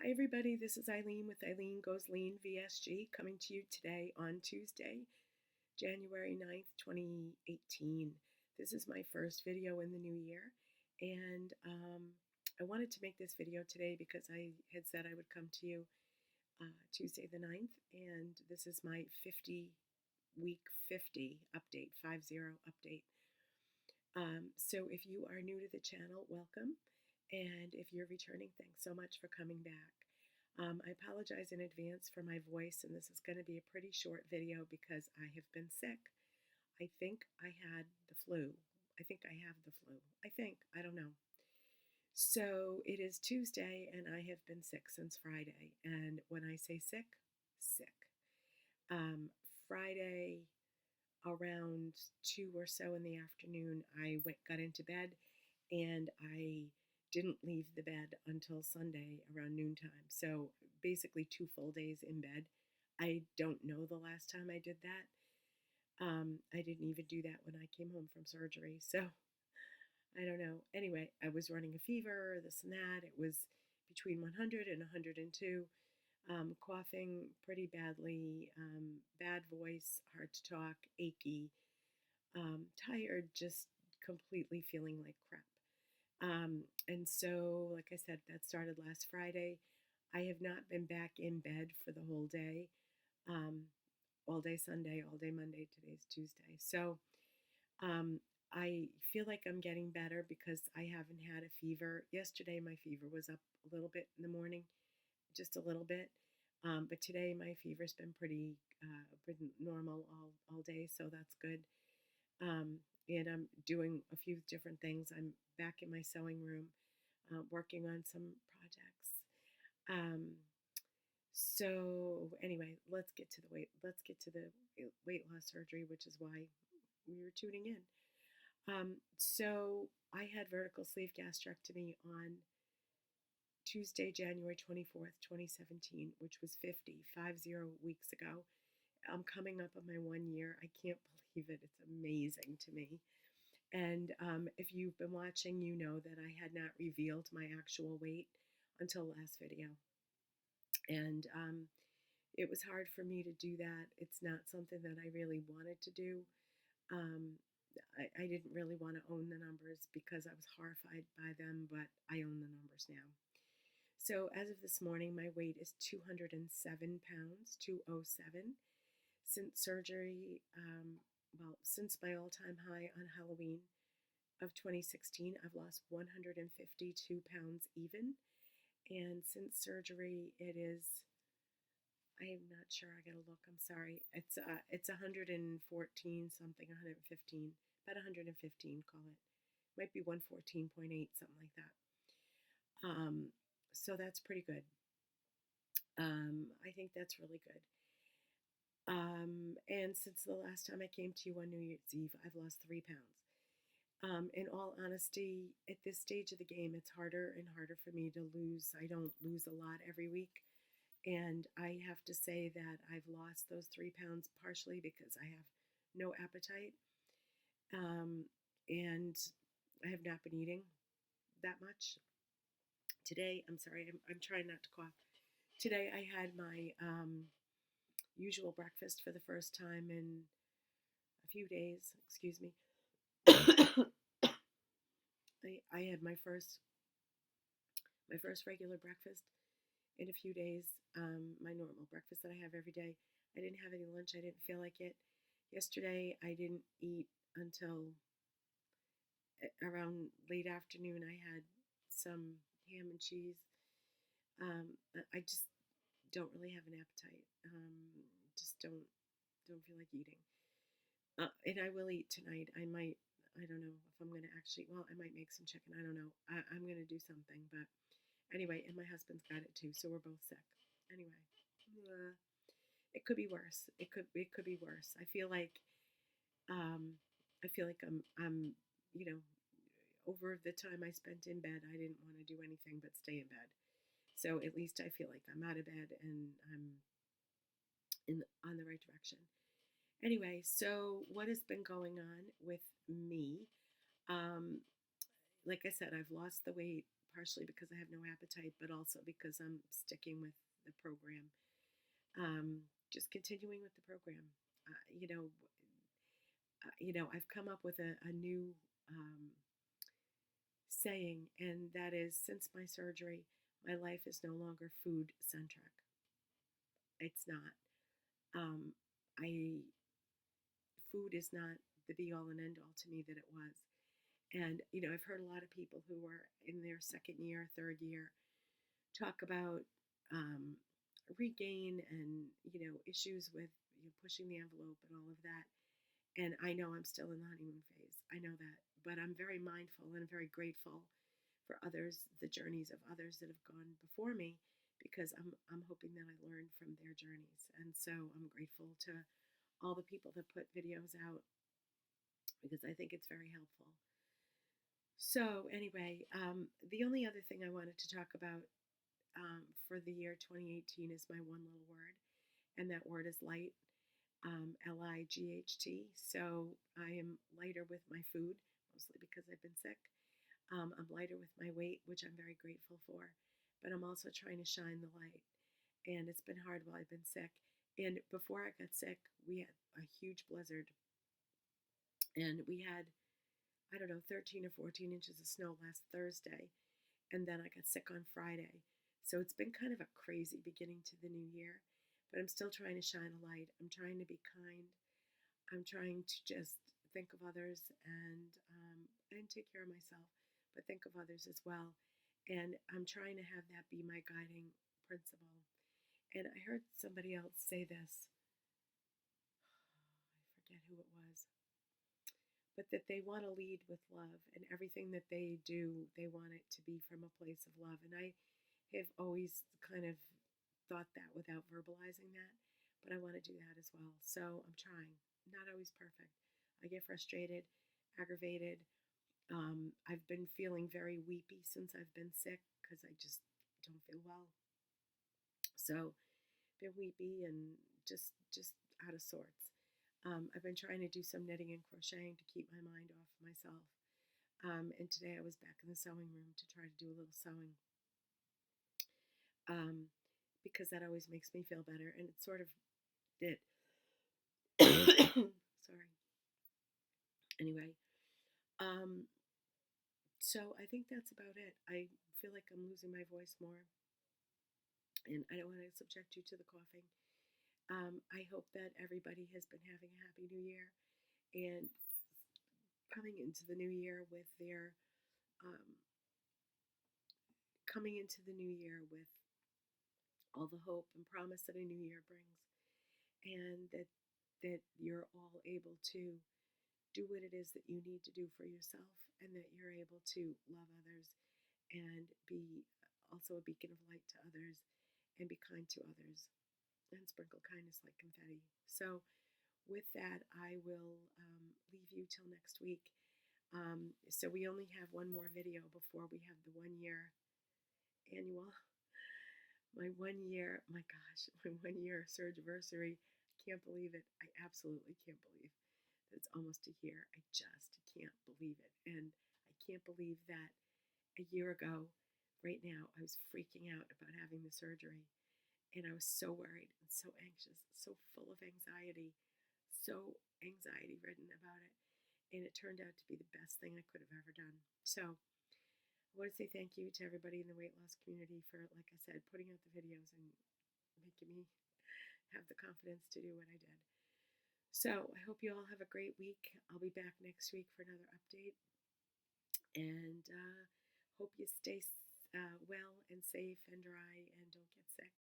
Hi everybody, this is Eileen with EileenGoesLean-VSG coming to you today on Tuesday, January 9th, 2018. This is my first video in the new year, and I wanted to make this video today because I had said I would come to you Tuesday the 9th, and this is my week 50 update, 50 update. So if you are new to the channel, welcome. And if you're returning, thanks so much for coming back. I apologize in advance for my voice, and this is going to be a pretty short video because I have been sick. I think I had the flu. I think I have the flu. I don't know. So it is Tuesday, and I have been sick since Friday. And when I say sick, sick. Friday, around 2 or so in the afternoon, I got into bed, and I didn't leave the bed until Sunday around noontime. So basically 2 full days in bed. I don't know the last time I did that. I didn't even do that when I came home from surgery. So I don't know. Anyway, I was running a fever, this and that. It was between 100 and 102. Coughing pretty badly, bad voice, hard to talk, achy, tired, just completely feeling like crap. And so, like I said, that started last Friday. I have not been back in bed for the whole day, all day Sunday, all day Monday. Today's Tuesday. So I feel like I'm getting better because I haven't had a fever. Yesterday, my fever was up a little bit in the morning, just a little bit. But today, my fever's been pretty normal all day, so that's good. And I'm doing a few different things. I'm back in my sewing room, working on some projects. So anyway, let's get to the weight loss surgery, which is why we were tuning in. So I had vertical sleeve gastrectomy on Tuesday, January 24th, 2017, which was 50 weeks ago. I'm coming up on my 1 year. I can't believe it. It's amazing to me. And if you've been watching, you know that I had not revealed my actual weight until last video. And it was hard for me to do that. It's not something that I really wanted to do. I didn't really want to own the numbers because I was horrified by them, but I own the numbers now. So as of this morning, my weight is 207 pounds, 207. Since surgery, since my all-time high on Halloween of 2016, I've lost 152 pounds even. And since surgery, it is, I'm not sure, I gotta look, I'm sorry. It's 114 something, 115, about 115, call it. Might be 114.8, something like that. So that's pretty good. I think that's really good. And since the last time I came to you on New Year's Eve, I've lost 3 pounds. In all honesty, at this stage of the game, it's harder and harder for me to lose. I don't lose a lot every week. And I have to say that I've lost those 3 pounds partially because I have no appetite. And I have not been eating that much. Today, I'm sorry, I'm trying not to cough. Today I had my usual breakfast for the first time in a few days. Excuse me. I had my first regular breakfast in a few days. My normal breakfast that I have every day. I didn't have any lunch. I didn't feel like it. Yesterday I didn't eat until around late afternoon. I had some ham and cheese. I just don't really have an appetite. Just don't feel like eating. And I will eat tonight. I don't know if I'm going to actually, well, I might make some chicken. I don't know. I'm going to do something. But anyway, and my husband's got it too, so we're both sick. Anyway, it could be worse. It could be worse. I feel like I'm over the time I spent in bed, I didn't want to do anything but stay in bed. So at least I feel like I'm out of bed and I'm on the right direction. Anyway, so what has been going on with me? Like I said, I've lost the weight partially because I have no appetite, but also because I'm sticking with the program. Just continuing with the program. Uh, you know, I've come up with a new um, saying, and that is, since my surgery, my life is no longer food centric. It's not. Um, I Food is not the be all and end all to me that it was. And I've heard a lot of people who are in their second year, third year, talk about um, regain and issues with pushing the envelope and all of that. And I know I'm still in the honeymoon phase. I know that, but I'm very mindful and very grateful for others, the journeys of others that have gone before me, because I'm hoping that I learn from their journeys. And so I'm grateful to all the people that put videos out, because I think it's very helpful. So anyway, the only other thing I wanted to talk about for the year 2018 is my one little word, and that word is light. Light. So I am lighter with my food, mostly because I've been sick. I'm lighter with my weight, which I'm very grateful for. But I'm also trying to shine the light. And it's been hard while I've been sick. And before I got sick, we had a huge blizzard. And we had, I don't know, 13 or 14 inches of snow last Thursday. And then I got sick on Friday. So it's been kind of a crazy beginning to the new year. But I'm still trying to shine a light. I'm trying to be kind. I'm trying to just think of others and take care of myself, but think of others as well. And I'm trying to have that be my guiding principle. And I heard somebody else say this. I forget who it was, but that they want to lead with love, and everything that they do, they want it to be from a place of love. And I have always kind of thought that without verbalizing that, but I want to do that as well. So I'm trying. Not always perfect. I get frustrated, aggravated. I've been feeling very weepy since I've been sick because I just don't feel well. So been weepy and just out of sorts. I've been trying to do some knitting and crocheting to keep my mind off myself. And today I was back in the sewing room to try to do a little sewing, um, because that always makes me feel better, and it sort of did. Sorry. Anyway, um, so I think that's about it. I feel like I'm losing my voice more, and I don't want to subject you to the coughing. I hope that everybody has been having a happy new year and coming into the new year with their um, coming into the new year with all the hope and promise that a new year brings, and that you're all able to do what it is that you need to do for yourself, and that you're able to love others and be also a beacon of light to others, and be kind to others, and sprinkle kindness like confetti. So with that, I will leave you till next week. So we only have one more video before we have the 1 year annual. My 1 year, my gosh, my 1 year surgiversary. Can't believe it. I absolutely can't believe that it's almost a year. I just can't believe it. And I can't believe that a year ago, right now, I was freaking out about having the surgery. And I was so worried and so anxious, so full of anxiety, so anxiety ridden about it. And it turned out to be the best thing I could have ever done. So I want to say thank you to everybody in the weight loss community for, like I said, putting out the videos and making me have the confidence to do what I did. So I hope you all have a great week. I'll be back next week for another update. And hope you stay well and safe and dry and don't get sick.